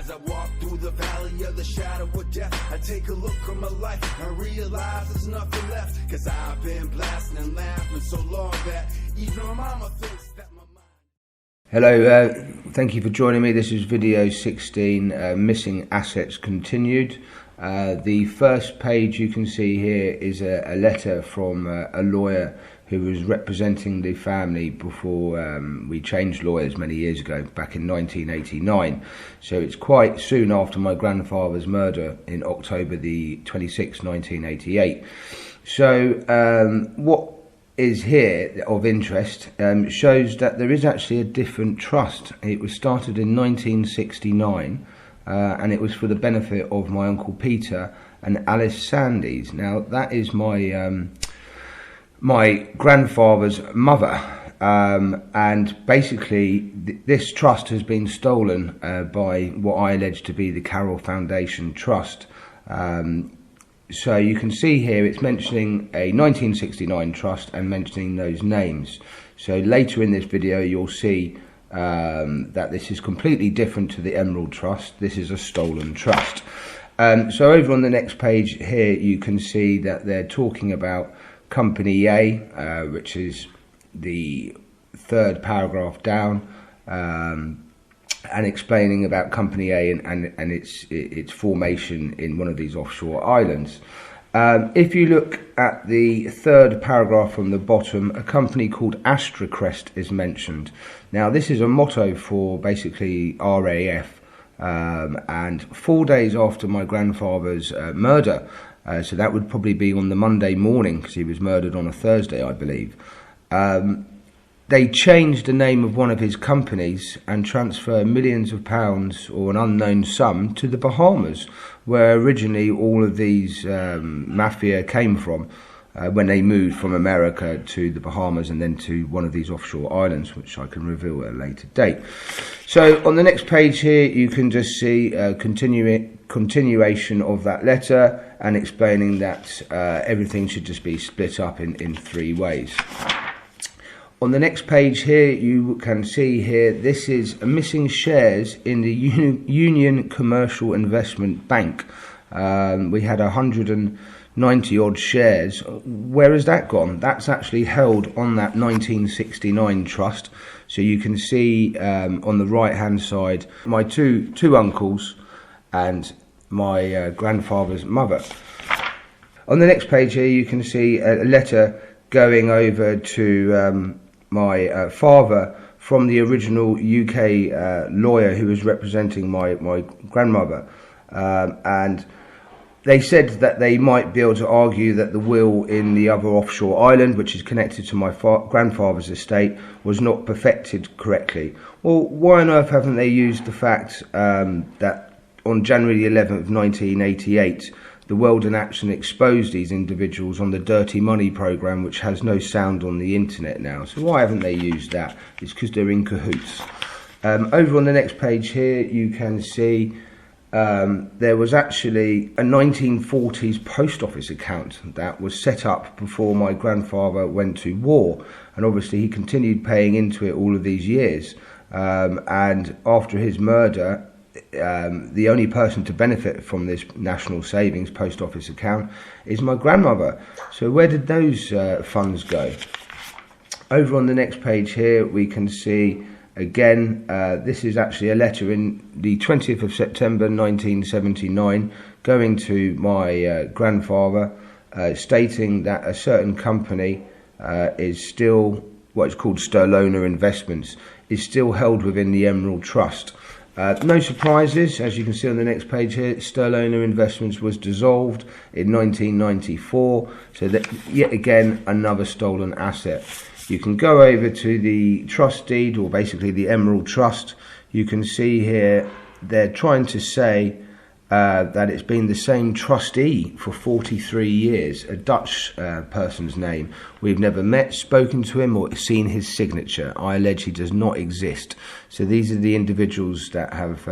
As I walk through the valley of the shadow of death, I take a look at my life and realize there's nothing left. Cause I've been blasting and laughing so long that even my mama thinks that my mind... Hello, thank you for joining me. This is video 16, Missing Assets Continued. The first page you can see here is a letter from a lawyer who was representing the family before we changed lawyers many years ago, back in 1989. So it's quite soon after my grandfather's murder in October the 26th, 1988. So what is here of interest shows that there is actually a different trust. It was started in 1969 and it was for the benefit of my Uncle Peter and Alice Sandys. Now that is my my grandfather's mother, and basically this trust has been stolen by what I allege to be the Carroll Foundation Trust. So you can see here it's mentioning a 1969 trust and mentioning those names. So later in this video you'll see that this is completely different to the Emerald Trust. This is a stolen trust. So over on the next page here you can see that they're talking about Company A, which is the third paragraph down, and explaining about Company A and its formation in one of these offshore islands. If you look at the third paragraph from the bottom, a company called Ashford is mentioned. Now this is a motto for basically RAF, and 4 days after my grandfather's murder, so that would probably be on the Monday morning because he was murdered on a Thursday, I believe. They changed the name of one of his companies and transferred millions of pounds or an unknown sum to the Bahamas, where originally all of these mafia came from when they moved from America to the Bahamas and then to one of these offshore islands, which I can reveal at a later date. So on the next page here you can just see a continuation of that letter and explaining that everything should just be split up in three ways. On the next page here you can see here this is missing shares in the Union Commercial Investment Bank. We had 190 odd shares. Where has that gone? That's actually held on that 1969 trust. So you can see on the right hand side my two uncles and my grandfather's mother. On the next page here you can see a letter going over to my father from the original UK lawyer who was representing my grandmother, and they said that they might be able to argue that the will in the other offshore island, which is connected to my grandfather's estate, was not perfected correctly. Well, why on earth haven't they used the fact that on January the 11th of 1988, the World in Action exposed these individuals on the Dirty Money programme, which has no sound on the internet now? So why haven't they used that? It's because they're in cahoots. Over on the next page here, you can see there was actually a 1940s post office account that was set up before my grandfather went to war. And obviously he continued paying into it all of these years. And after his murder, the only person to benefit from this national savings post office account is my grandmother. So where did those funds go? Over on the next page here we can see again this is actually a letter in the 20th of September 1979 going to my grandfather, stating that a certain company is still, what is called Sterlona Investments, is still held within the Emerald Trust. No surprises, as you can see on the next page here, Sterlona Investments was dissolved in 1994, so that yet again another stolen asset. You can go over to the trust deed, or basically the Emerald Trust. You can see here they're trying to say that it's been the same trustee for 43 years, a Dutch person's name. We've never met, spoken to him, or seen his signature. I allege he does not exist. So these are the individuals that have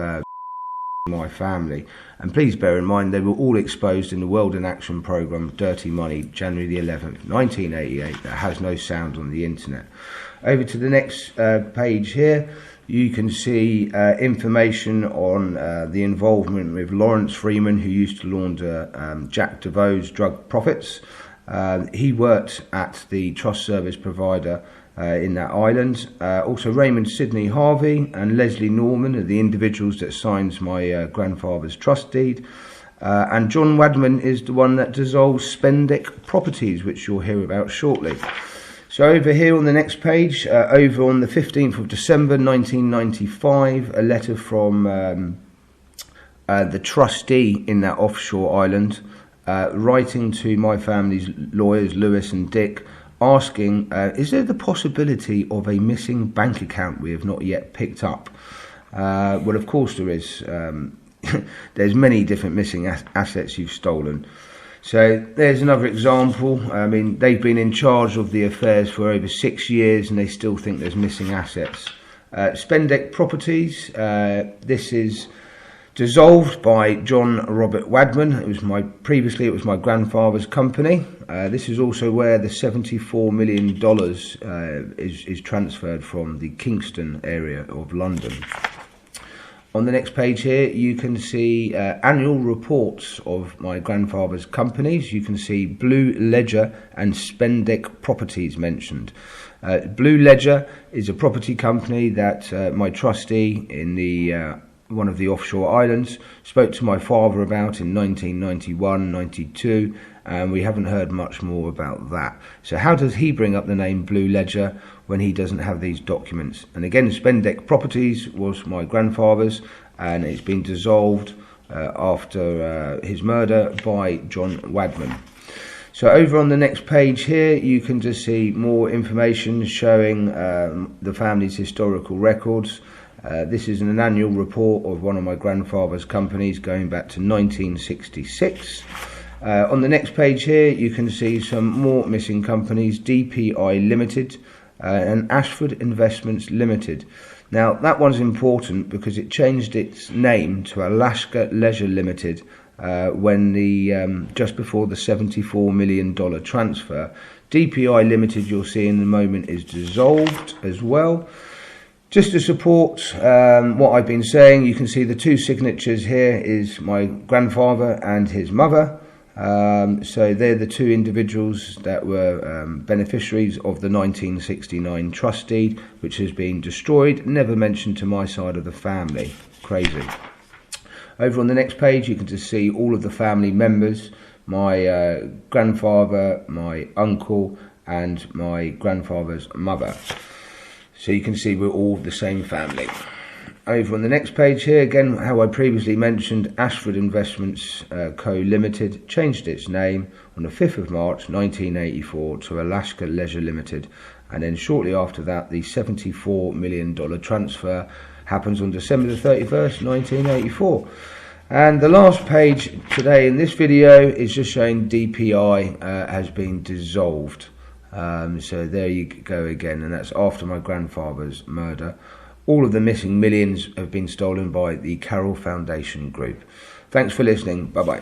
my family. And please bear in mind, they were all exposed in the World in Action programme, Dirty Money, January the 11th, 1988, that has no sound on the internet. Over to the next page here. you can see information on the involvement with Lawrence Freeman, who used to launder Jack DeVoe's drug profits. He worked at the trust service provider in that island. Also Raymond Sidney Harvey and Leslie Norman are the individuals that signs my grandfather's trust deed. And John Wadman is the one that dissolves Spendick Properties, which you'll hear about shortly. So over here on the next page, over on the 15th of December 1995, a letter from the trustee in that offshore island, writing to my family's lawyers, Lewis and Dick, asking, is there the possibility of a missing bank account we have not yet picked up? Well, of course there is. There's many different missing assets you've stolen. So there's another example. I mean, they've been in charge of the affairs for over 6 years and they still think there's missing assets. Spendick Properties, this is dissolved by John Robert Wadman. Previously it was my grandfather's company. This is also where the $74 million is transferred from the Kingston area of London. On the next page here, you can see annual reports of my grandfather's companies. You can see Blue Ledger and Spendick Properties mentioned. Blue Ledger is a property company that my trustee in the one of the offshore islands spoke to my father about in 1991-92, and we haven't heard much more about that. So how does he bring up the name Blue Ledger when he doesn't have these documents? And again, Spendick Properties was my grandfather's, and it's been dissolved after his murder by John Wadman. So over on the next page here, you can just see more information showing the family's historical records. This is an annual report of one of my grandfather's companies going back to 1966. On the next page here, you can see some more missing companies: DPI Limited and Ashford Investments Limited. Now, that one's important because it changed its name to Alaska Leisure Limited when just before the $74 million transfer. DPI Limited, you'll see in a moment, is dissolved as well. Just to support what I've been saying, you can see the two signatures here is my grandfather and his mother. So they're the two individuals that were beneficiaries of the 1969 trust deed, which has been destroyed, never mentioned to my side of the family. Crazy. Over on the next page, you can just see all of the family members: my grandfather, my uncle, and my grandfather's mother. So you can see we're all the same family. Over on the next page here, again, how I previously mentioned, Ashford Investments Co. Limited changed its name on the 5th of March 1984 to Alaska Leisure Limited. And then shortly after that, the $74 million transfer happens on December the 31st, 1984. And the last page today in this video is just showing DPI has been dissolved. So there you go again, and that's after my grandfather's murder. All of the missing millions have been stolen by the Carroll Foundation Group. Thanks for listening. Bye-bye.